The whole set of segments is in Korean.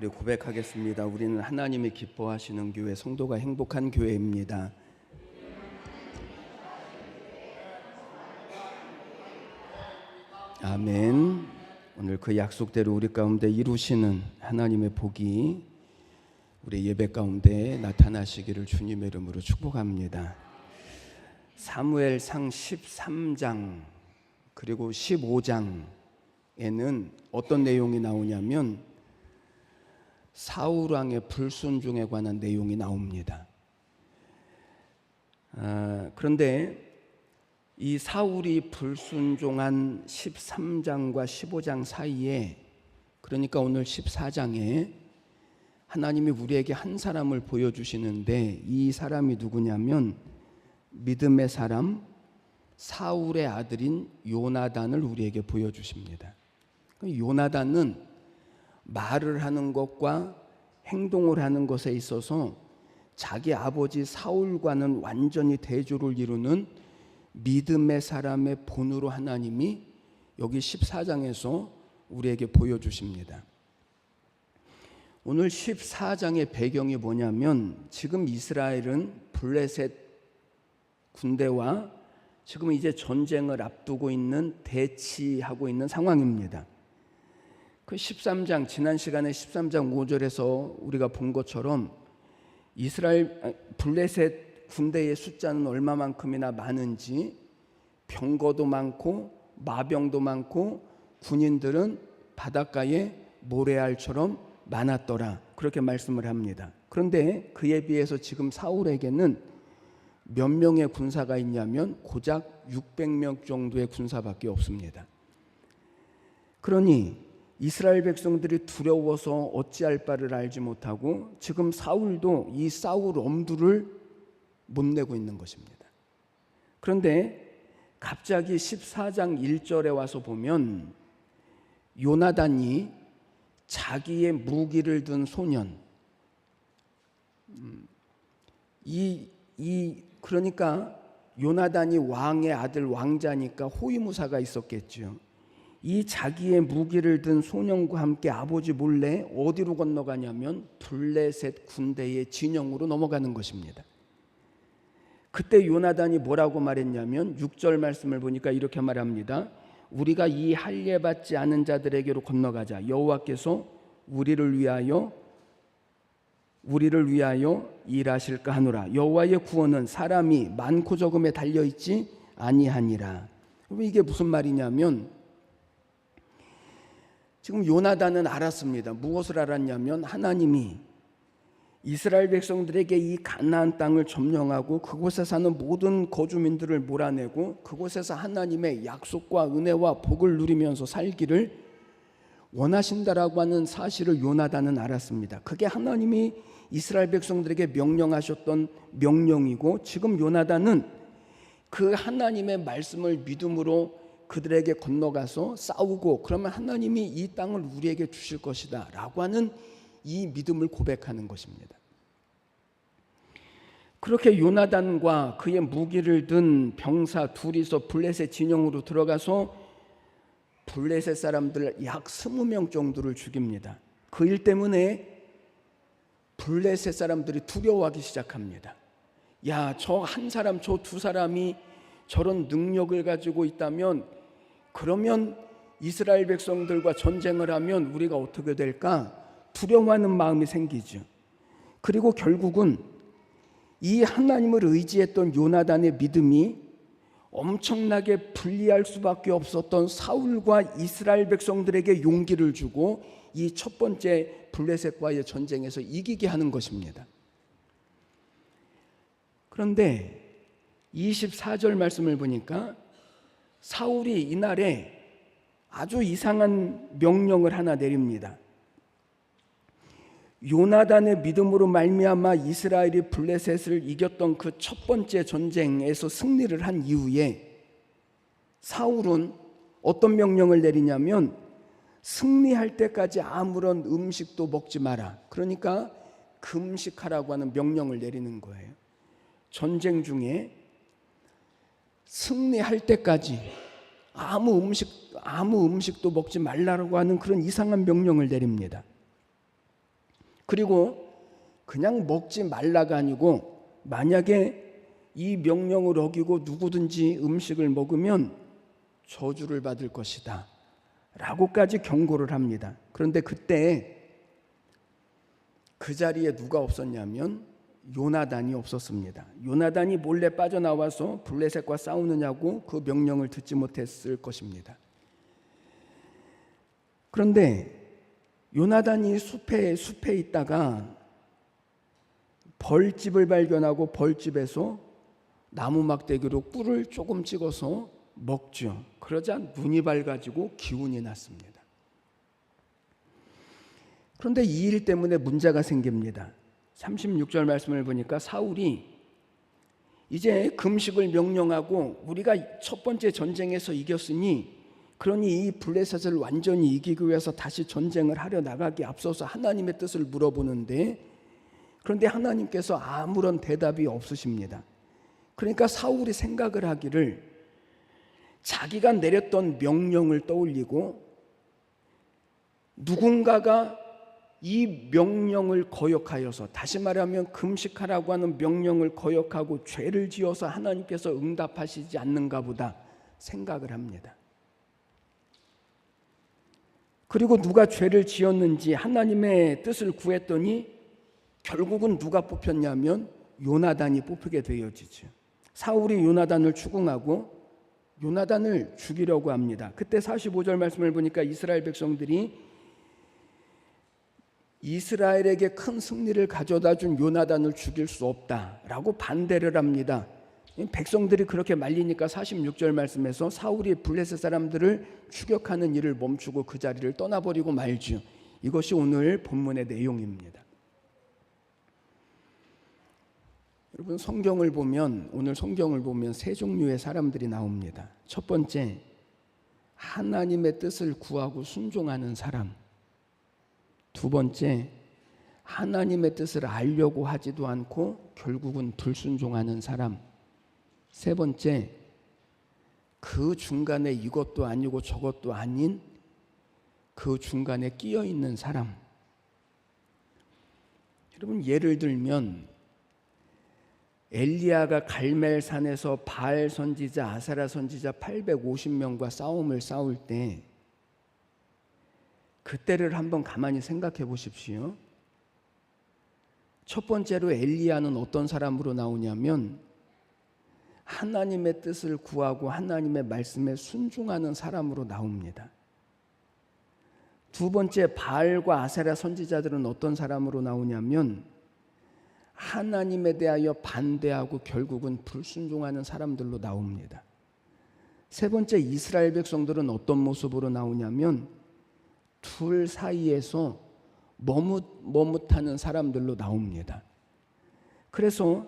우리 고백하겠습니다. 우리는 하나님이 기뻐하시는 교회, 성도가 행복한 교회입니다. 아멘. 오늘 그 약속대로 우리 가운데 이루시는 하나님의 복이 우리 예배 가운데 나타나시기를 주님의 이름으로 축복합니다. 사무엘상 13장 그리고 15장에는 어떤 내용이 나오냐면 사울 왕의 불순종에 관한 내용이 나옵니다. 그런데 이 사울이 불순종한 13장과 15장 사이에, 그러니까 오늘 14장에 하나님이 우리에게 한 사람을 보여주시는데, 이 사람이 누구냐면 믿음의 사람 사울의 아들인 요나단을 우리에게 보여주십니다. 요나단은 말을 하는 것과 행동을 하는 것에 있어서 자기 아버지 사울과는 완전히 대조를 이루는 믿음의 사람의 본으로 하나님이 여기 14장에서 우리에게 보여주십니다. 오늘 14장의 배경이 뭐냐면, 지금 이스라엘은 블레셋 군대와 지금 이제 전쟁을 앞두고 있는, 대치하고 있는 상황입니다. 그 13장, 지난 시간에 13장 5절에서 우리가 본 것처럼 블레셋 군대의 숫자는 얼마만큼이나 많은지, 병거도 많고 마병도 많고 군인들은 바닷가에 모래알처럼 많았더라, 그렇게 말씀을 합니다. 그런데 그에 비해서 지금 사울에게는 몇 명의 군사가 있냐면 고작 600명 정도의 군사밖에 없습니다. 그러니 이스라엘 백성들이 두려워서 어찌할 바를 알지 못하고 지금 사울도 이 싸울 엄두를 못 내고 있는 것입니다. 그런데 갑자기 14장 1절에 와서 보면 요나단이 자기의 무기를 든 소년, 그러니까 요나단이 왕의 아들, 왕자니까 호위무사가 있었겠죠. 이 자기의 무기를 든 소년과 함께 아버지 몰래 어디로 건너가냐면 블레셋 군대의 진영으로 넘어가는 것입니다. 그때 요나단이 뭐라고 말했냐면 6절 말씀을 보니까 이렇게 말합니다. 우리가 이 할례 받지 않은 자들에게로 건너가자. 여호와께서 우리를 위하여 일하실까 하노라. 여호와의 구원은 사람이 많고 적음에 달려있지 아니하니라. 이게 무슨 말이냐면, 지금 요나단은 알았습니다. 무엇을 알았냐면 하나님이 이스라엘 백성들에게 이 가나안 땅을 점령하고 그곳에 사는 모든 거주민들을 몰아내고 그곳에서 하나님의 약속과 은혜와 복을 누리면서 살기를 원하신다라고 하는 사실을 요나단은 알았습니다. 그게 하나님이 이스라엘 백성들에게 명령하셨던 명령이고, 지금 요나단은 그 하나님의 말씀을 믿음으로 그들에게 건너가서 싸우고, 그러면 하나님이 이 땅을 우리에게 주실 것이다 라고 하는 이 믿음을 고백하는 것입니다. 그렇게 요나단과 그의 무기를 든 병사 둘이서 블레셋 진영으로 들어가서 블레셋 사람들 약 20명 정도를 죽입니다. 그 일 때문에 블레셋 사람들이 두려워하기 시작합니다. 야, 저 한 사람, 저 두 사람이 저런 능력을 가지고 있다면, 그러면 이스라엘 백성들과 전쟁을 하면 우리가 어떻게 될까? 두려워하는 마음이 생기죠. 그리고 결국은 이 하나님을 의지했던 요나단의 믿음이 엄청나게 불리할 수밖에 없었던 사울과 이스라엘 백성들에게 용기를 주고 이 첫 번째 블레셋과의 전쟁에서 이기게 하는 것입니다. 그런데 24절 말씀을 보니까 사울이 이날에 아주 이상한 명령을 하나 내립니다. 요나단의 믿음으로 말미암아 이스라엘이 블레셋을 이겼던 그 첫 번째 전쟁에서 승리를 한 이후에 사울은 어떤 명령을 내리냐면 승리할 때까지 아무런 음식도 먹지 마라. 그러니까 금식하라고 하는 명령을 내리는 거예요. 전쟁 중에 승리할 때까지 아무 음식도 먹지 말라고 하는 그런 이상한 명령을 내립니다. 그리고 그냥 먹지 말라가 아니고 만약에 이 명령을 어기고 누구든지 음식을 먹으면 저주를 받을 것이다 라고까지 경고를 합니다. 그런데 그때 그 자리에 누가 없었냐면 요나단이 없었습니다. 요나단이 몰래 빠져나와서 블레셋과 싸우느냐고 그 명령을 듣지 못했을 것입니다. 그런데 요나단이 숲에 있다가 벌집을 발견하고 벌집에서 나무 막대기로 꿀을 조금 찍어서 먹죠. 그러자 눈이 밝아지고 기운이 났습니다. 그런데 이 일 때문에 문제가 생깁니다. 36절 말씀을 보니까 사울이 이제 금식을 명령하고 우리가 첫 번째 전쟁에서 이겼으니 그러니 이 블레셋을 완전히 이기기 위해서 다시 전쟁을 하려 나가기 앞서서 하나님의 뜻을 물어보는데 그런데 하나님께서 아무런 대답이 없으십니다. 그러니까 사울이 생각을 하기를 자기가 내렸던 명령을 떠올리고 누군가가 이 명령을 거역하여서 다시 말하면 금식하라고 하는 명령을 거역하고 죄를 지어서 하나님께서 응답하시지 않는가 보다 생각을 합니다. 그리고 누가 죄를 지었는지 하나님의 뜻을 구했더니 결국은 누가 뽑혔냐면 요나단이 뽑히게 되어지죠. 사울이 요나단을 추궁하고 요나단을 죽이려고 합니다. 그때 45절 말씀을 보니까 이스라엘 백성들이 이스라엘에게 큰 승리를 가져다 준 요나단을 죽일 수 없다라고 반대를 합니다. 백성들이 그렇게 말리니까 46절 말씀에서 사울이 블레셋 사람들을 추격하는 일을 멈추고 그 자리를 떠나버리고 말지요. 이것이 오늘 본문의 내용입니다. 여러분 오늘 성경을 보면 세 종류의 사람들이 나옵니다. 첫 번째, 하나님의 뜻을 구하고 순종하는 사람. 두 번째, 하나님의 뜻을 알려고 하지도 않고 결국은 불순종하는 사람. 세 번째, 그 중간에 이것도 아니고 저것도 아닌 그 중간에 끼어 있는 사람. 여러분 예를 들면 엘리야가 갈멜산에서 바알 선지자, 아세라 선지자 850명과 싸울 때 그때를 한번 가만히 생각해 보십시오. 첫 번째로 엘리야는 어떤 사람으로 나오냐면 하나님의 뜻을 구하고 하나님의 말씀에 순종하는 사람으로 나옵니다. 두 번째 바알과 아세라 선지자들은 어떤 사람으로 나오냐면 하나님에 대하여 반대하고 결국은 불순종하는 사람들로 나옵니다. 세 번째 이스라엘 백성들은 어떤 모습으로 나오냐면 둘 사이에서 머뭇하는 사람들로 나옵니다. 그래서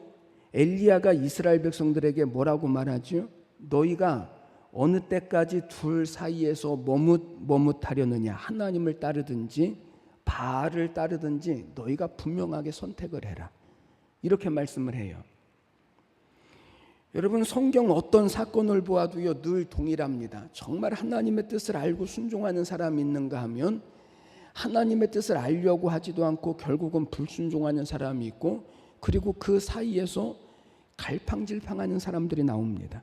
엘리야가 이스라엘 백성들에게 뭐라고 말하죠? 너희가 어느 때까지 둘 사이에서 머뭇하려느냐? 하나님을 따르든지 바알을 따르든지 너희가 분명하게 선택을 해라. 이렇게 말씀을 해요. 여러분 성경 어떤 사건을 보아도요 늘 동일합니다. 정말 하나님의 뜻을 알고 순종하는 사람이 있는가 하면 하나님의 뜻을 알려고 하지도 않고 결국은 불순종하는 사람이 있고 그리고 그 사이에서 갈팡질팡하는 사람들이 나옵니다.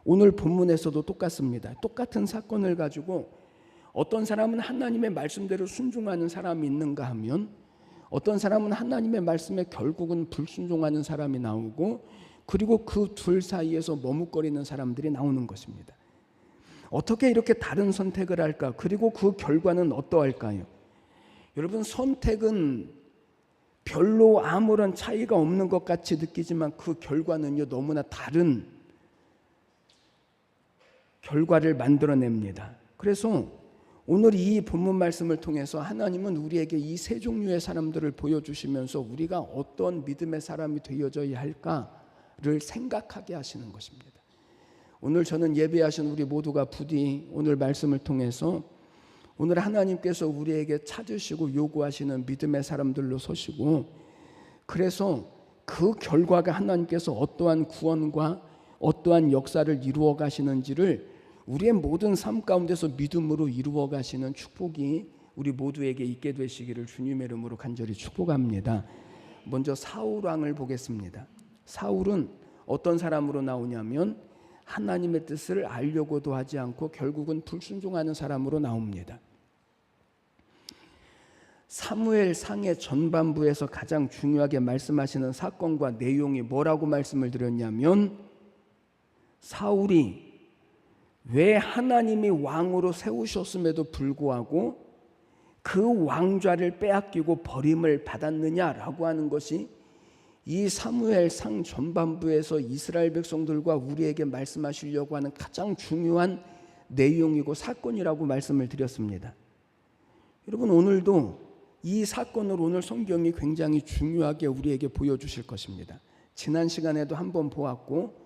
오늘 본문에서도 똑같습니다. 똑같은 사건을 가지고 어떤 사람은 하나님의 말씀대로 순종하는 사람이 있는가 하면 어떤 사람은 하나님의 말씀에 결국은 불순종하는 사람이 나오고 그리고 그 둘 사이에서 머뭇거리는 사람들이 나오는 것입니다. 어떻게 이렇게 다른 선택을 할까? 그리고 그 결과는 어떠할까요? 여러분 선택은 별로 아무런 차이가 없는 것 같이 느끼지만 그 결과는요 너무나 다른 결과를 만들어냅니다. 그래서 오늘 이 본문 말씀을 통해서 하나님은 우리에게 이 세 종류의 사람들을 보여주시면서 우리가 어떤 믿음의 사람이 되어져야 할까를 생각하게 하시는 것입니다. 오늘 저는 예배하신 우리 모두가 부디 오늘 말씀을 통해서 오늘 하나님께서 우리에게 찾으시고 요구하시는 믿음의 사람들로 서시고 그래서 그 결과가 하나님께서 어떠한 구원과 어떠한 역사를 이루어 가시는지를 우리의 모든 삶 가운데서 믿음으로 이루어 가시는 축복이 우리 모두에게 있게 되시기를 주님의 이름으로 간절히 축복합니다. 먼저 사울 왕을 보겠습니다. 사울은 어떤 사람으로 나오냐면 하나님의 뜻을 알려고도 하지 않고 결국은 불순종하는 사람으로 나옵니다. 사무엘상의 전반부에서 가장 중요하게 말씀하시는 사건과 내용이 뭐라고 말씀을 드렸냐면, 사울이 왜 하나님이 왕으로 세우셨음에도 불구하고 그 왕좌를 빼앗기고 버림을 받았느냐라고 하는 것이 이 사무엘상 전반부에서 이스라엘 백성들과 우리에게 말씀하시려고 하는 가장 중요한 내용이고 사건이라고 말씀을 드렸습니다. 여러분, 오늘도 이 사건을 오늘 성경이 굉장히 중요하게 우리에게 보여주실 것입니다. 지난 시간에도 한번 보았고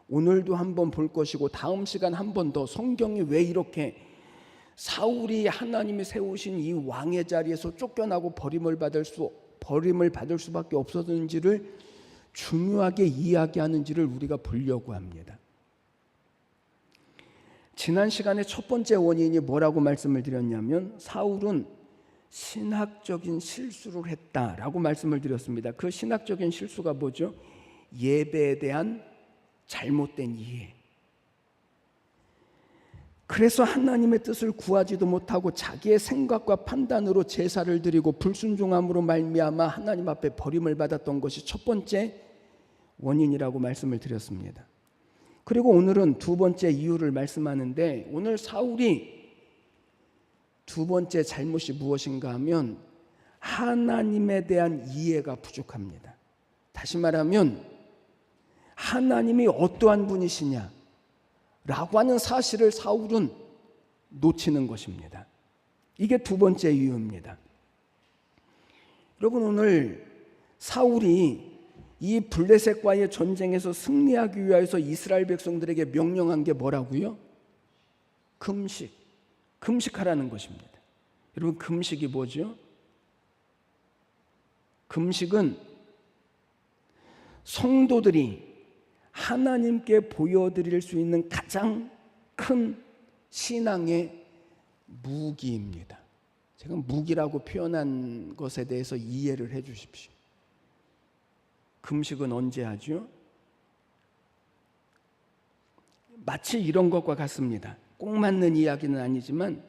오늘도 한번 볼 것이고 다음 시간 한 번 더 성경이 왜 이렇게 사울이 하나님이 세우신 이 왕의 자리에서 쫓겨나고 버림을 받을 수밖에 없었는지를 중요하게 이야기하는지를 우리가 보려고 합니다. 지난 시간에 첫 번째 원인이 뭐라고 말씀을 드렸냐면 사울은 신학적인 실수를 했다라고 말씀을 드렸습니다. 그 신학적인 실수가 뭐죠? 예배에 대한 잘못된 이해. 그래서 하나님의 뜻을 구하지도 못하고 자기의 생각과 판단으로 제사를 드리고 불순종함으로 말미암아 하나님 앞에 버림을 받았던 것이 첫 번째 원인이라고 말씀을 드렸습니다. 그리고 오늘은 두 번째 이유를 말씀하는데, 오늘 사울이 두 번째 잘못이 무엇인가 하면 하나님에 대한 이해가 부족합니다. 다시 말하면 하나님이 어떠한 분이시냐 라고 하는 사실을 사울은 놓치는 것입니다. 이게 두 번째 이유입니다. 여러분, 오늘 사울이 이 블레셋과의 전쟁에서 승리하기 위해서 이스라엘 백성들에게 명령한 게 뭐라고요? 금식하라는 것입니다. 여러분, 금식이 뭐죠? 금식은 성도들이 하나님께 보여드릴 수 있는 가장 큰 신앙의 무기입니다. 제가 무기라고 표현한 것에 대해서 이해를 해 주십시오. 금식은 언제 하죠? 마치 이런 것과 같습니다. 꼭 맞는 이야기는 아니지만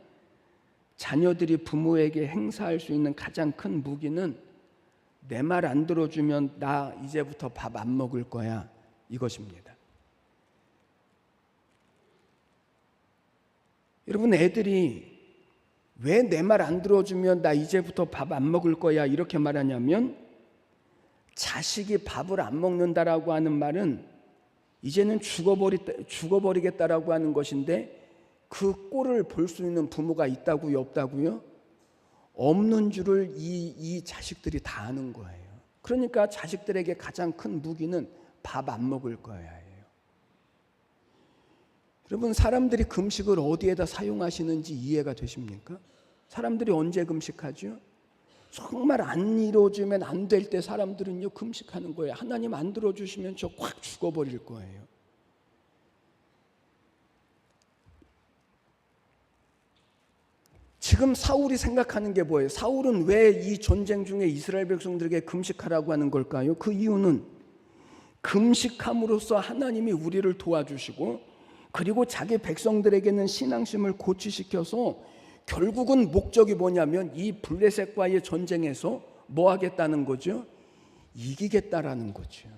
자녀들이 부모에게 행사할 수 있는 가장 큰 무기는 내 말 안 들어주면 나 이제부터 밥 안 먹을 거야, 이것입니다. 여러분, 애들이 왜 내 말 안 들어주면 나 이제부터 밥 안 먹을 거야 이렇게 말하냐면, 자식이 밥을 안 먹는다라고 하는 말은 이제는 죽어버리겠다라고 하는 것인데, 그 꼴을 볼 수 있는 부모가 있다고요, 없다고요? 없는 줄을 이 자식들이 다 아는 거예요. 그러니까 자식들에게 가장 큰 무기는 밥 안 먹을 거야예요. 여러분, 사람들이 금식을 어디에다 사용하시는지 이해가 되십니까? 사람들이 언제 금식하죠? 정말 안 이루어지면 안 될 때 사람들은요 금식하는 거예요. 하나님 안 들어주시면 저 확 죽어버릴 거예요. 지금 사울이 생각하는 게 뭐예요? 사울은 왜 이 전쟁 중에 이스라엘 백성들에게 금식하라고 하는 걸까요? 그 이유는 금식함으로써 하나님이 우리를 도와주시고, 그리고 자기 백성들에게는 신앙심을 고취시켜서 결국은 목적이 뭐냐면 이 블레셋과의 전쟁에서 뭐 하겠다는 거죠? 이기겠다라는 거죠.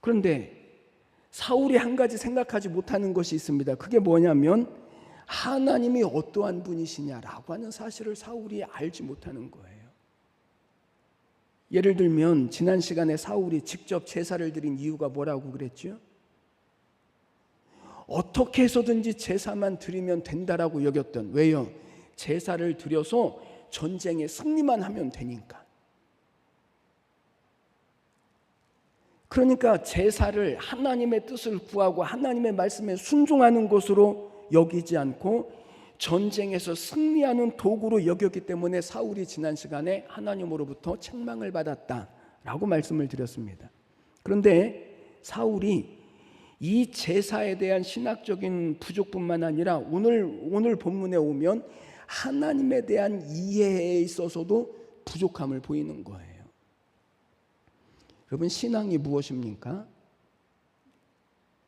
그런데 사울이 한 가지 생각하지 못하는 것이 있습니다. 그게 뭐냐면 하나님이 어떠한 분이시냐라고 하는 사실을 사울이 알지 못하는 거예요. 예를 들면 지난 시간에 사울이 직접 제사를 드린 이유가 뭐라고 그랬죠? 어떻게 해서든지 제사만 드리면 된다라고 여겼던, 왜요? 제사를 드려서 전쟁에 승리만 하면 되니까. 그러니까 제사를 하나님의 뜻을 구하고 하나님의 말씀에 순종하는 것으로 여기지 않고 전쟁에서 승리하는 도구로 여겼기 때문에 사울이 지난 시간에 하나님으로부터 책망을 받았다라고 말씀을 드렸습니다. 그런데 사울이 이 제사에 대한 신학적인 부족뿐만 아니라 오늘 본문에 오면 하나님에 대한 이해에 있어서도 부족함을 보이는 거예요. 여러분, 신앙이 무엇입니까?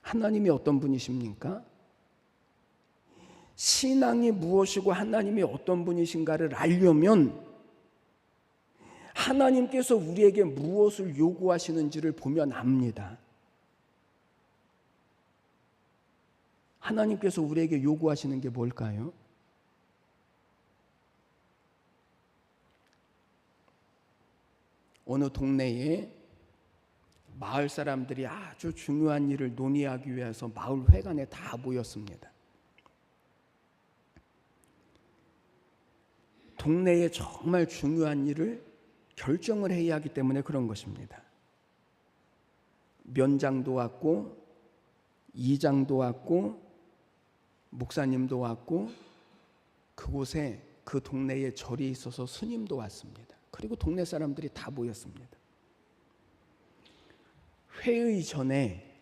하나님이 어떤 분이십니까? 신앙이 무엇이고 하나님이 어떤 분이신가를 알려면 하나님께서 우리에게 무엇을 요구하시는지를 보면 압니다. 하나님께서 우리에게 요구하시는 게 뭘까요? 어느 동네에 마을 사람들이 아주 중요한 일을 논의하기 위해서 마을 회관에 다 모였습니다. 동네에 정말 중요한 일을 결정을 해야 하기 때문에 그런 것입니다. 면장도 왔고, 이장도 왔고, 목사님도 왔고, 그곳에 그 동네에 절이 있어서 스님도 왔습니다. 그리고 동네 사람들이 다 모였습니다. 회의 전에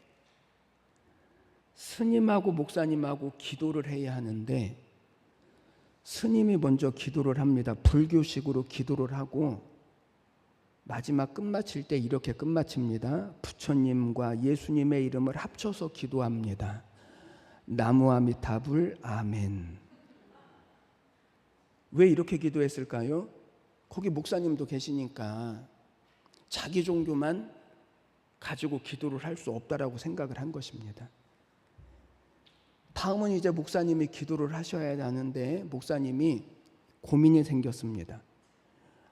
스님하고 목사님하고 기도를 해야 하는데 스님이 먼저 기도를 합니다. 불교식으로 기도를 하고 마지막 끝마칠 때 이렇게 끝마칩니다. 부처님과 예수님의 이름을 합쳐서 기도합니다. 나무아미타불 아멘. 왜 이렇게 기도했을까요? 거기 목사님도 계시니까 자기 종교만 가지고 기도를 할 수 없다라고 생각을 한 것입니다. 다음은 이제 목사님이 기도를 하셔야 하는데 목사님이 고민이 생겼습니다.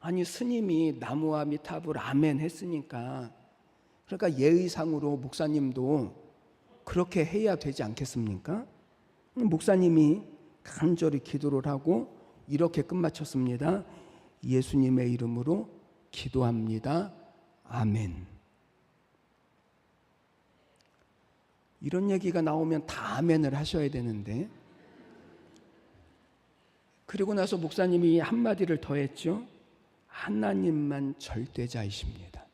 아니, 스님이 나무아미타불 아멘 했으니까 그러니까 예의상으로 목사님도 그렇게 해야 되지 않겠습니까? 목사님이 간절히 기도를 하고 이렇게 끝마쳤습니다. 예수님의 이름으로 기도합니다. 아멘. 이런 얘기가 나오면 다 아멘을 하셔야 되는데, 그리고 나서 목사님이 한마디를 더 했죠. 하나님만 절대자이십니다.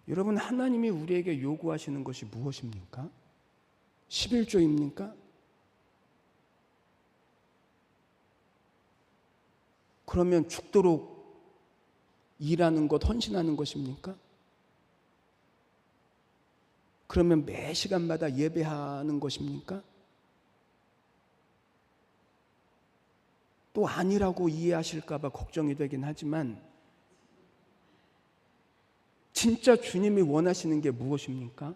여러분, 하나님이 우리에게 요구하시는 것이 무엇입니까? 11조입니까? 그러면 죽도록 일하는 것, 헌신하는 것입니까? 그러면 매 시간마다 예배하는 것입니까? 또 아니라고 이해하실까 봐 걱정이 되긴 하지만 진짜 주님이 원하시는 게 무엇입니까?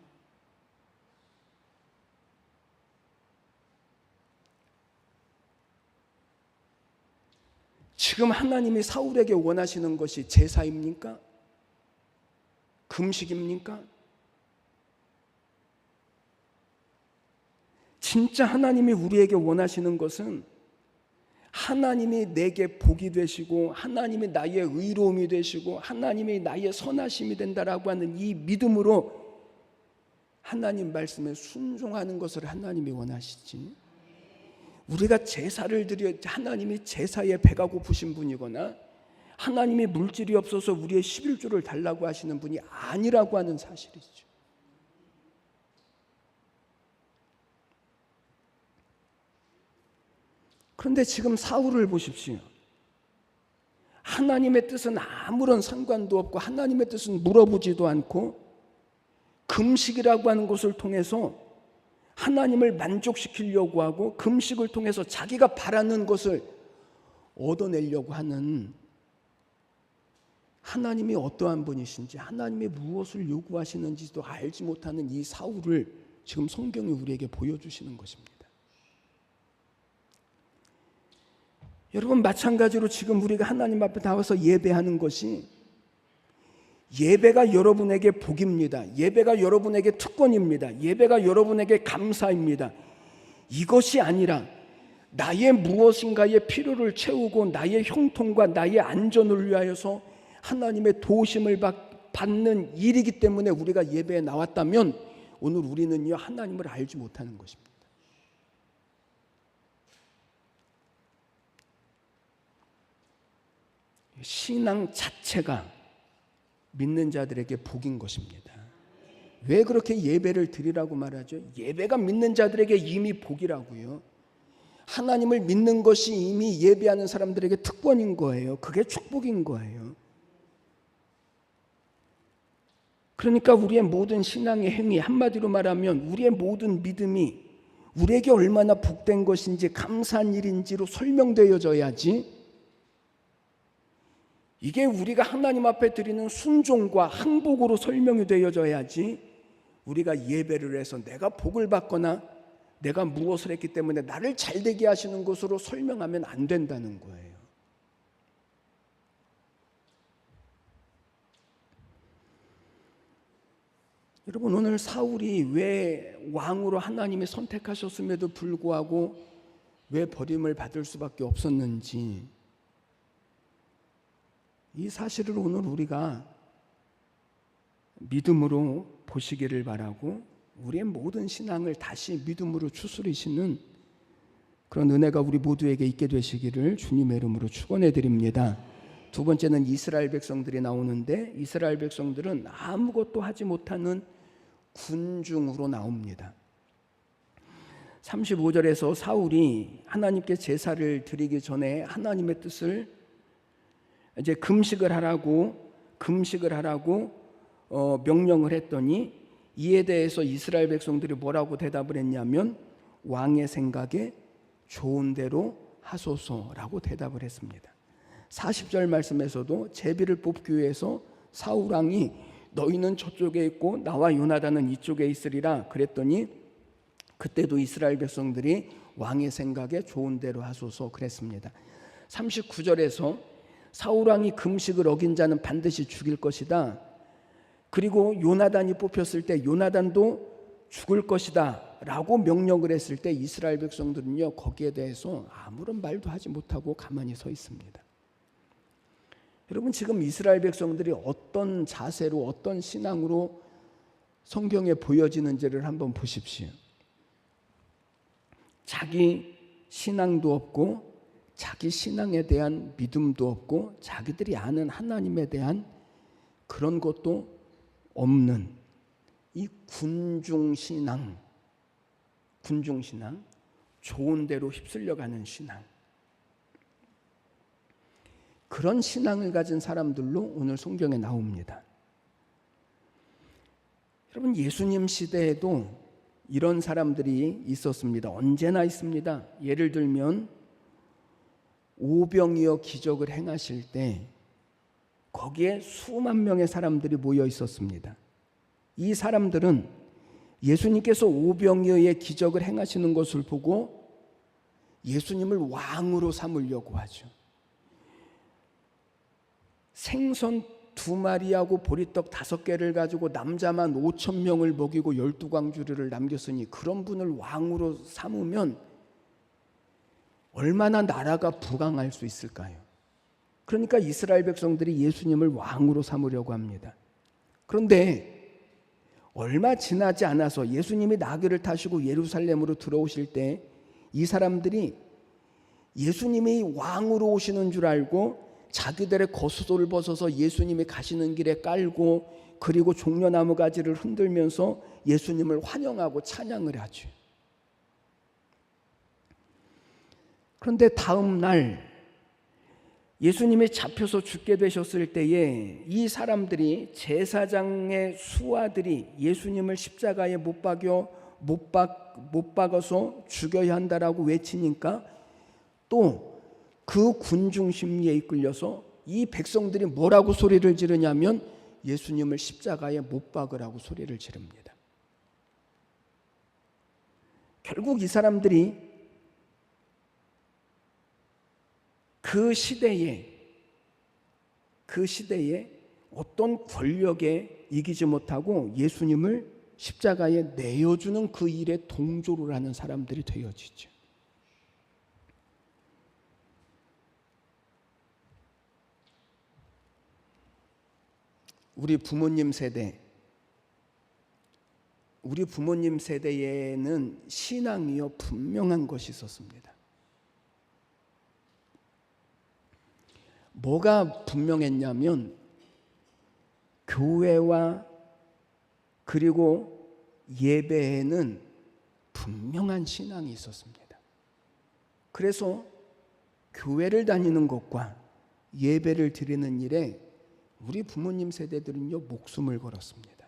지금 하나님이 사울에게 원하시는 것이 제사입니까? 금식입니까? 진짜 하나님이 우리에게 원하시는 것은 하나님이 내게 복이 되시고 하나님이 나의 의로움이 되시고 하나님이 나의 선하심이 된다라고 하는 이 믿음으로 하나님 말씀에 순종하는 것을 하나님이 원하시지, 우리가 제사를 드려 하나님이 제사에 배가 고프신 분이거나 하나님이 물질이 없어서 우리의 11조를 달라고 하시는 분이 아니라고 하는 사실이죠. 그런데 지금 사울을 보십시오. 하나님의 뜻은 아무런 상관도 없고 하나님의 뜻은 물어보지도 않고 금식이라고 하는 것을 통해서 하나님을 만족시키려고 하고 금식을 통해서 자기가 바라는 것을 얻어내려고 하는 하나님이 어떠한 분이신지, 하나님이 무엇을 요구하시는지도 알지 못하는 이 사울을 지금 성경이 우리에게 보여주시는 것입니다. 여러분, 마찬가지로 지금 우리가 하나님 앞에 나와서 예배하는 것이, 예배가 여러분에게 복입니다. 예배가 여러분에게 특권입니다. 예배가 여러분에게 감사입니다. 이것이 아니라 나의 무엇인가의 필요를 채우고 나의 형통과 나의 안전을 위하여서 하나님의 도우심을 받는 일이기 때문에 우리가 예배에 나왔다면 오늘 우리는요, 하나님을 알지 못하는 것입니다. 신앙 자체가 믿는 자들에게 복인 것입니다. 왜 그렇게 예배를 드리라고 말하죠? 예배가 믿는 자들에게 이미 복이라고요. 하나님을 믿는 것이 이미 예배하는 사람들에게 특권인 거예요. 그게 축복인 거예요. 그러니까 우리의 모든 신앙의 행위, 한마디로 말하면 우리의 모든 믿음이 우리에게 얼마나 복된 것인지 감사한 일인지로 설명되어져야지, 이게 우리가 하나님 앞에 드리는 순종과 항복으로 설명이 되어져야지, 우리가 예배를 해서 내가 복을 받거나 내가 무엇을 했기 때문에 나를 잘되게 하시는 것으로 설명하면 안 된다는 거예요. 여러분, 오늘 사울이 왜 왕으로 하나님이 선택하셨음에도 불구하고 왜 버림을 받을 수밖에 없었는지, 이 사실을 오늘 우리가 믿음으로 보시기를 바라고, 우리의 모든 신앙을 다시 믿음으로 추스리시는 그런 은혜가 우리 모두에게 있게 되시기를 주님의 이름으로 축원해 드립니다. 두 번째는 이스라엘 백성들이 나오는데, 이스라엘 백성들은 아무것도 하지 못하는 군중으로 나옵니다. 35절에서 사울이 하나님께 제사를 드리기 전에 하나님의 뜻을 이제 금식을 하라고 명령을 했더니, 이에 대해서 이스라엘 백성들이 뭐라고 대답을 했냐면 왕의 생각에 좋은 대로 하소서라고 대답을 했습니다. 40절 말씀에서도 제비를 뽑기 위해서 사울 왕이 너희는 저쪽에 있고 나와 요나단은 이쪽에 있으리라 그랬더니, 그때도 이스라엘 백성들이 왕의 생각에 좋은 대로 하소서 그랬습니다. 39절에서 사울 왕이 금식을 어긴 자는 반드시 죽일 것이다, 그리고 요나단이 뽑혔을 때 요나단도 죽을 것이다 라고 명령을 했을 때 이스라엘 백성들은요, 거기에 대해서 아무런 말도 하지 못하고 가만히 서 있습니다. 여러분, 지금 이스라엘 백성들이 어떤 자세로, 어떤 신앙으로 성경에 보여지는지를 한번 보십시오. 자기 신앙도 없고 자기 신앙에 대한 믿음도 없고 자기들이 아는 하나님에 대한 그런 것도 없는 이 군중신앙, 좋은 대로 휩쓸려가는 신앙, 그런 신앙을 가진 사람들로 오늘 성경에 나옵니다. 여러분, 예수님 시대에도 이런 사람들이 있었습니다. 언제나 있습니다. 예를 들면 오병이어 기적을 행하실 때 거기에 수만 명의 사람들이 모여 있었습니다. 이 사람들은 예수님께서 오병이어의 기적을 행하시는 것을 보고 예수님을 왕으로 삼으려고 하죠. 생선 2마리하고 보리떡 5개를 가지고 남자만 5,000명을 먹이고 12광주리를 남겼으니 그런 분을 왕으로 삼으면 얼마나 나라가 부강할 수 있을까요? 그러니까 이스라엘 백성들이 예수님을 왕으로 삼으려고 합니다. 그런데 얼마 지나지 않아서 예수님이 나귀를 타시고 예루살렘으로 들어오실 때 이 사람들이 예수님이 왕으로 오시는 줄 알고 자기들의 겉옷을 벗어서 예수님이 가시는 길에 깔고, 그리고 종려나무 가지를 흔들면서 예수님을 환영하고 찬양을 하죠. 그런데 다음 날 예수님이 잡혀서 죽게 되셨을 때에 이 사람들이, 제사장의 수하들이 예수님을 십자가에 못 박아서 죽여야 한다라고 외치니까 또 그 군중 심리에 이끌려서 이 백성들이 뭐라고 소리를 지르냐면 예수님을 십자가에 못 박으라고 소리를 지릅니다. 결국 이 사람들이 그 시대에 어떤 권력에 이기지 못하고 예수님을 십자가에 내어주는 그 일에 동조를 하는 사람들이 되어지죠. 우리 부모님 세대에는 신앙이요 분명한 것이 있었습니다. 뭐가 분명했냐면 교회와 그리고 예배에는 분명한 신앙이 있었습니다. 그래서 교회를 다니는 것과 예배를 드리는 일에 우리 부모님 세대들은요 목숨을 걸었습니다.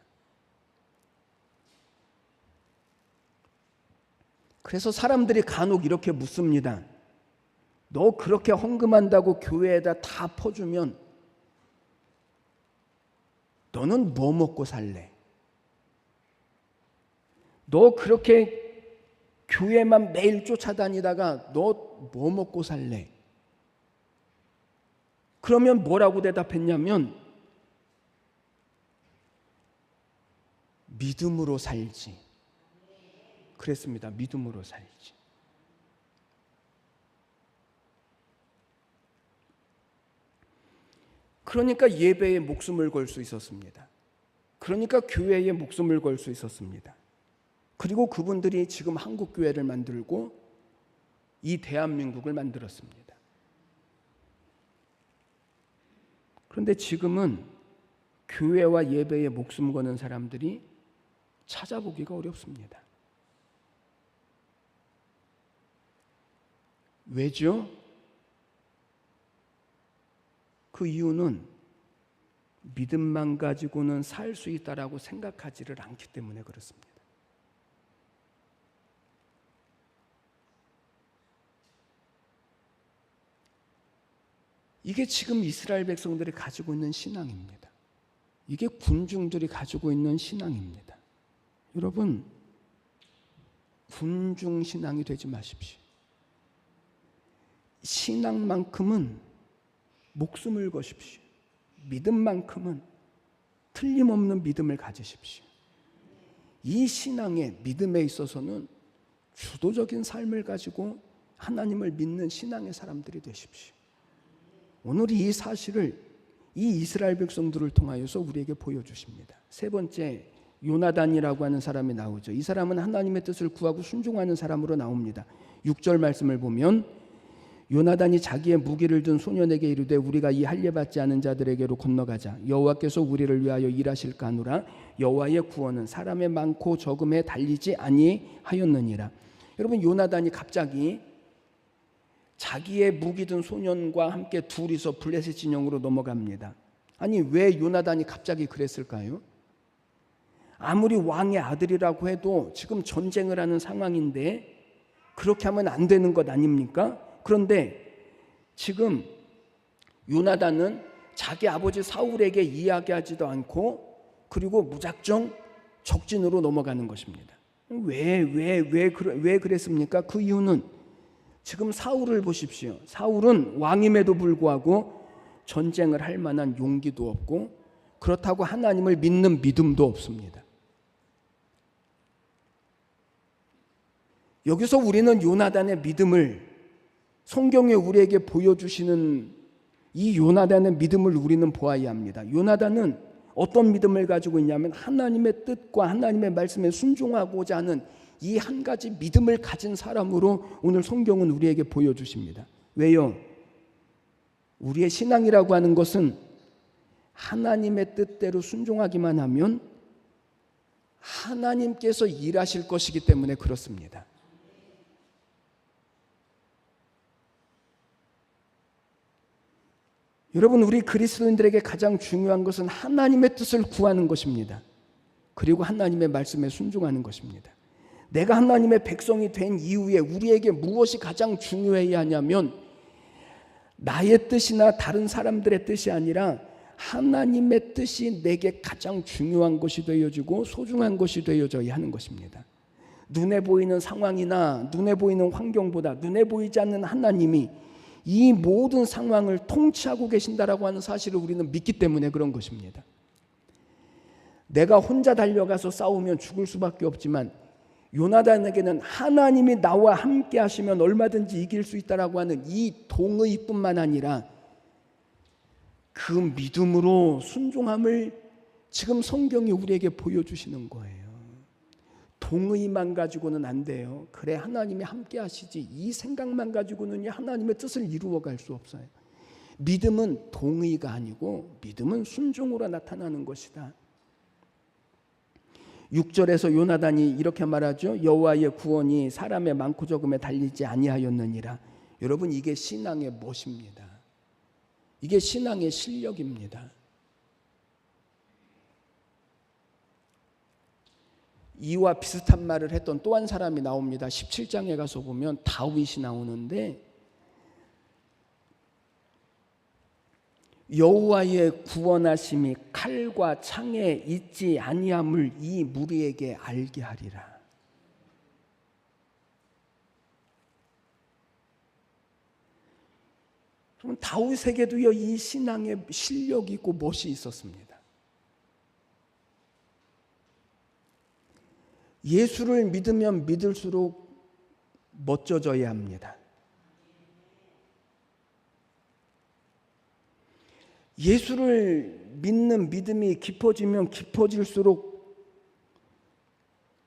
그래서 사람들이 간혹 이렇게 묻습니다. 너 그렇게 헌금한다고 교회에다 다 퍼주면 너는 뭐 먹고 살래? 너 그렇게 교회만 매일 쫓아다니다가 너 뭐 먹고 살래? 그러면 뭐라고 대답했냐면 믿음으로 살지. 그랬습니다. 믿음으로 살지. 그러니까 예배에 목숨을 걸 수 있었습니다. 그러니까 교회에 목숨을 걸 수 있었습니다. 그리고 그분들이 지금 한국교회를 만들고 이 대한민국을 만들었습니다. 그런데 지금은 교회와 예배에 목숨 거는 사람들이 찾아보기가 어렵습니다. 왜죠? 그 이유는 믿음만 가지고는 살 수 있다라고 생각하지를 않기 때문에 그렇습니다. 이게 지금 이스라엘 백성들이 가지고 있는 신앙입니다. 이게 군중들이 가지고 있는 신앙입니다. 여러분, 군중 신앙이 되지 마십시오. 신앙만큼은 목숨을 거십시오. 믿음만큼은 틀림없는 믿음을 가지십시오. 이 신앙의 믿음에 있어서는 주도적인 삶을 가지고 하나님을 믿는 신앙의 사람들이 되십시오. 오늘 이 사실을 이 이스라엘 백성들을 통하여서 우리에게 보여주십니다. 세 번째, 요나단이라고 하는 사람이 나오죠. 이 사람은 하나님의 뜻을 구하고 순종하는 사람으로 나옵니다. 6절 말씀을 보면 요나단이 자기의 무기를 든 소년에게 이르되 우리가 이 할례 받지 않은 자들에게로 건너가자. 여호와께서 우리를 위하여 일하실까 하노라. 여호와의 구원은 사람의 많고 적음에 달리지 아니하였느니라. 여러분, 요나단이 갑자기 자기의 무기 든 소년과 함께 둘이서 블레셋 진영으로 넘어갑니다. 아니, 왜 요나단이 갑자기 그랬을까요? 아무리 왕의 아들이라고 해도 지금 전쟁을 하는 상황인데 그렇게 하면 안 되는 것 아닙니까? 그런데 지금 요나단은 자기 아버지 사울에게 이야기하지도 않고 그리고 무작정 적진으로 넘어가는 것입니다. 왜 그랬습니까? 그 이유는 지금 사울을 보십시오. 사울은 왕임에도 불구하고 전쟁을 할 만한 용기도 없고 그렇다고 하나님을 믿는 믿음도 없습니다. 여기서 우리는 요나단의 믿음을 성경에 우리에게 보여주시는 이 요나단의 믿음을 우리는 보아야 합니다. 요나단은 어떤 믿음을 가지고 있냐면 하나님의 뜻과 하나님의 말씀에 순종하고자 하는 이 한 가지 믿음을 가진 사람으로 오늘 성경은 우리에게 보여주십니다. 왜요? 우리의 신앙이라고 하는 것은 하나님의 뜻대로 순종하기만 하면 하나님께서 일하실 것이기 때문에 그렇습니다. 여러분, 우리 그리스도인들에게 가장 중요한 것은 하나님의 뜻을 구하는 것입니다. 그리고 하나님의 말씀에 순종하는 것입니다. 내가 하나님의 백성이 된 이후에 우리에게 무엇이 가장 중요해야 하냐면 나의 뜻이나 다른 사람들의 뜻이 아니라 하나님의 뜻이 내게 가장 중요한 것이 되어지고 소중한 것이 되어져야 하는 것입니다. 눈에 보이는 상황이나 눈에 보이는 환경보다 눈에 보이지 않는 하나님이 이 모든 상황을 통치하고 계신다라고 하는 사실을 우리는 믿기 때문에 그런 것입니다. 내가 혼자 달려가서 싸우면 죽을 수밖에 없지만 요나단에게는 하나님이 나와 함께 하시면 얼마든지 이길 수 있다라고 하는 이 동의뿐만 아니라 그 믿음으로 순종함을 지금 성경이 우리에게 보여주시는 거예요. 동의만 가지고는 안 돼요. 그래, 하나님이 함께 하시지, 이 생각만 가지고는 하나님의 뜻을 이루어갈 수 없어요. 믿음은 동의가 아니고 믿음은 순종으로 나타나는 것이다. 6절에서 요나단이 이렇게 말하죠. 여호와의 구원이 사람의 많고 적음에 달리지 아니하였느니라. 여러분, 이게 신앙의 멋입니다. 이게 신앙의 실력입니다. 이와 비슷한 말을 했던 또 한 사람이 나옵니다. 17장에 가서 보면 다윗이 나오는데, 여호와의 구원하심이 칼과 창에 있지 아니함을 이 무리에게 알게 하리라. 그럼 다윗에게도요, 이 신앙의 실력이 있고 멋이 있었습니다. 예수를 믿으면 믿을수록 멋져져야 합니다. 예수를 믿는 믿음이 깊어지면 깊어질수록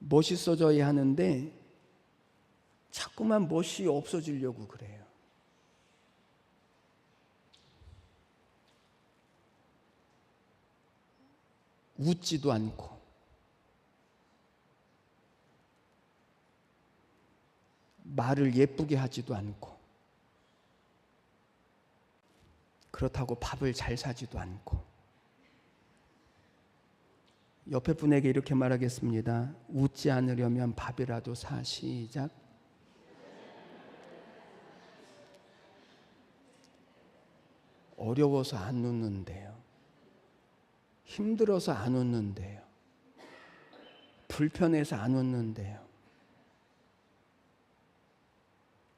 멋있어져야 하는데 자꾸만 멋이 없어지려고 그래요. 웃지도 않고 말을 예쁘게 하지도 않고 그렇다고 밥을 잘 사지도 않고. 옆에 분에게 이렇게 말하겠습니다. 웃지 않으려면 밥이라도 사. 시작. 어려워서 안 웃는데요. 힘들어서 안 웃는데요. 불편해서 안 웃는데요.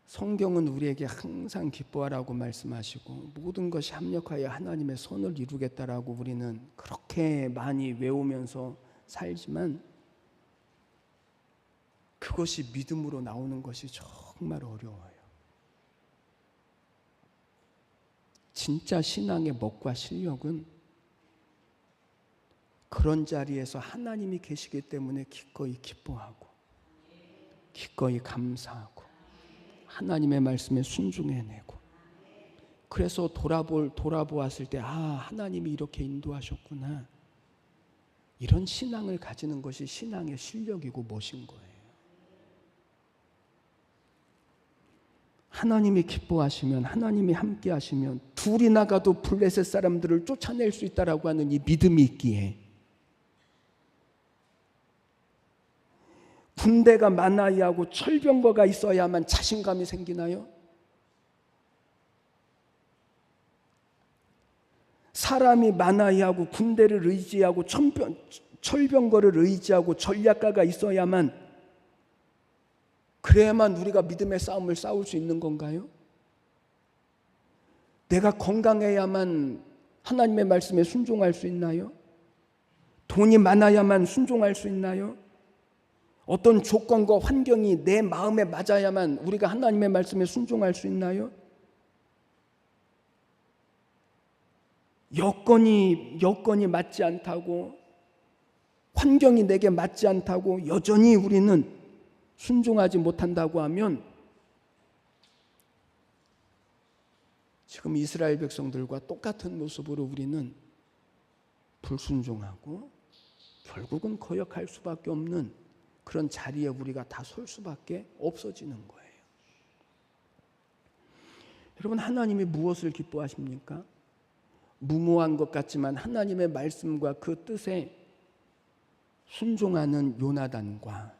성경은 우리에게 항상 기뻐하라고 말씀하시고 모든 것이 합력하여 하나님의 선을 이루겠다라고 우리는 그렇게 많이 외우면서 살지만 그것이 믿음으로 나오는 것이 정말 어려워요. 진짜 신앙의 멋과 실력은 그런 자리에서 하나님이 계시기 때문에 기꺼이 기뻐하고 기꺼이 감사하고 하나님의 말씀에 순종해내고, 그래서 돌아보았을 때 하나님이 이렇게 인도하셨구나, 이런 신앙을 가지는 것이 신앙의 실력이고 멋인 거예요. 하나님이 기뻐하시면, 하나님이 함께 하시면 둘이 나가도 블레셋 사람들을 쫓아낼 수 있다라고 하는 이 믿음이 있기에, 군대가 많아야 하고 철병거가 있어야만 자신감이 생기나요? 사람이 많아야 하고 군대를 의지하고 철병거를 의지하고 전략가가 있어야만, 그래야만 우리가 믿음의 싸움을 싸울 수 있는 건가요? 내가 건강해야만 하나님의 말씀에 순종할 수 있나요? 돈이 많아야만 순종할 수 있나요? 어떤 조건과 환경이 내 마음에 맞아야만 우리가 하나님의 말씀에 순종할 수 있나요? 여건이 맞지 않다고, 환경이 내게 맞지 않다고 여전히 우리는 순종하지 못한다고 하면 지금 이스라엘 백성들과 똑같은 모습으로 우리는 불순종하고 결국은 거역할 수밖에 없는 그런 자리에 우리가 다 설 수밖에 없어지는 거예요. 여러분, 하나님이 무엇을 기뻐하십니까? 무모한 것 같지만 하나님의 말씀과 그 뜻에 순종하는 요나단과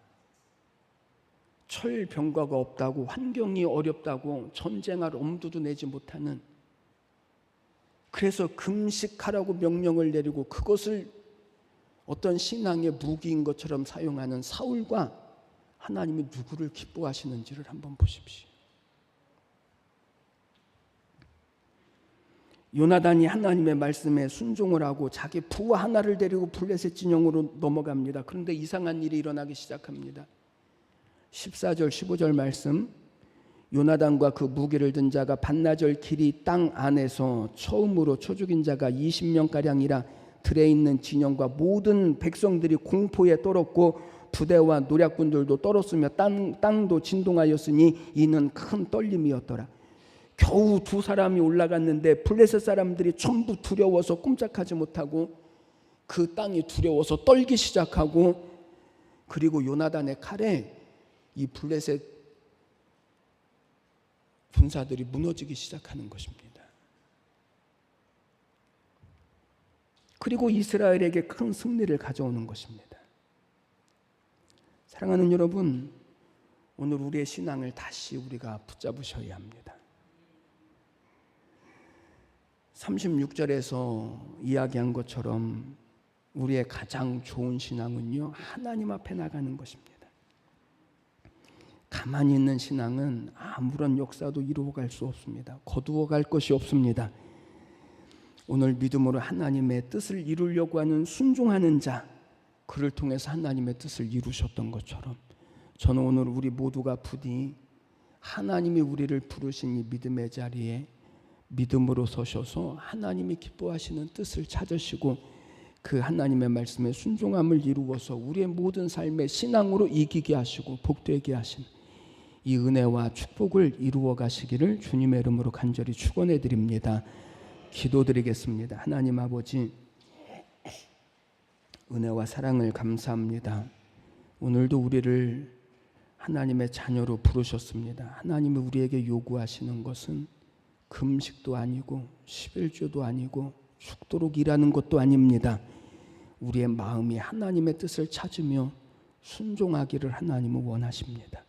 철병거가 없다고, 환경이 어렵다고 전쟁할 엄두도 내지 못하는, 그래서 금식하라고 명령을 내리고 그것을 어떤 신앙의 무기인 것처럼 사용하는 사울과 하나님이 누구를 기뻐하시는지를 한번 보십시오. 요나단이 하나님의 말씀에 순종을 하고 자기 부하 하나를 데리고 블레셋 진영으로 넘어갑니다. 그런데 이상한 일이 일어나기 시작합니다. 14절 15절 말씀, 요나단과 그 무기를 든 자가 반나절 길이 땅 안에서 처음으로 초 죽인 자가 20명가량이라 들에 있는 진영과 모든 백성들이 공포에 떨었고 부대와 노략군들도 떨었으며 땅도 진동하였으니 이는 큰 떨림이었더라. 겨우 두 사람이 올라갔는데 블레셋 사람들이 전부 두려워서 꼼짝하지 못하고 그 땅이 두려워서 떨기 시작하고, 그리고 요나단의 칼에 이 블레셋 군사들이 무너지기 시작하는 것입니다. 그리고 이스라엘에게 큰 승리를 가져오는 것입니다. 사랑하는 여러분, 오늘 우리의 신앙을 다시 우리가 붙잡으셔야 합니다. 36절에서 이야기한 것처럼 우리의 가장 좋은 신앙은요, 하나님 앞에 나가는 것입니다. 가만히 있는 신앙은 아무런 역사도 이루어갈 수 없습니다. 거두어갈 것이 없습니다. 오늘 믿음으로 하나님의 뜻을 이루려고 하는 순종하는 자, 그를 통해서 하나님의 뜻을 이루셨던 것처럼 저는 오늘 우리 모두가 부디 하나님이 우리를 부르신 이 믿음의 자리에 믿음으로 서셔서 하나님이 기뻐하시는 뜻을 찾으시고 그 하나님의 말씀에 순종함을 이루어서 우리의 모든 삶의 신앙으로 이기게 하시고 복되게 하신 이 은혜와 축복을 이루어 가시기를 주님의 이름으로 간절히 축원해 드립니다. 기도드리겠습니다. 하나님 아버지, 은혜와 사랑을 감사합니다. 오늘도 우리를 하나님의 자녀로 부르셨습니다. 하나님이 우리에게 요구하시는 것은 금식도 아니고 11조도 아니고 죽도록 일하는 것도 아닙니다. 우리의 마음이 하나님의 뜻을 찾으며 순종하기를 하나님은 원하십니다.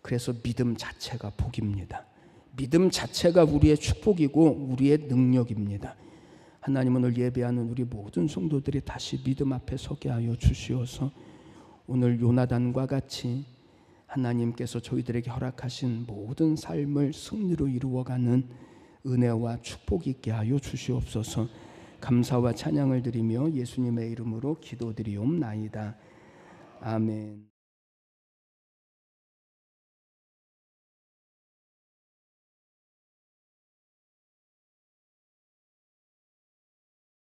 그래서 믿음 자체가 복입니다. 믿음 자체가 우리의 축복이고 우리의 능력입니다. 하나님, 오늘 예배하는 우리 모든 성도들이 다시 믿음 앞에 서게 하여 주시어서 오늘 요나단과 같이 하나님께서 저희들에게 허락하신 모든 삶을 승리로 이루어가는 은혜와 축복이 있게 하여 주시옵소서. 감사와 찬양을 드리며 예수님의 이름으로 기도드리옵나이다. 아멘.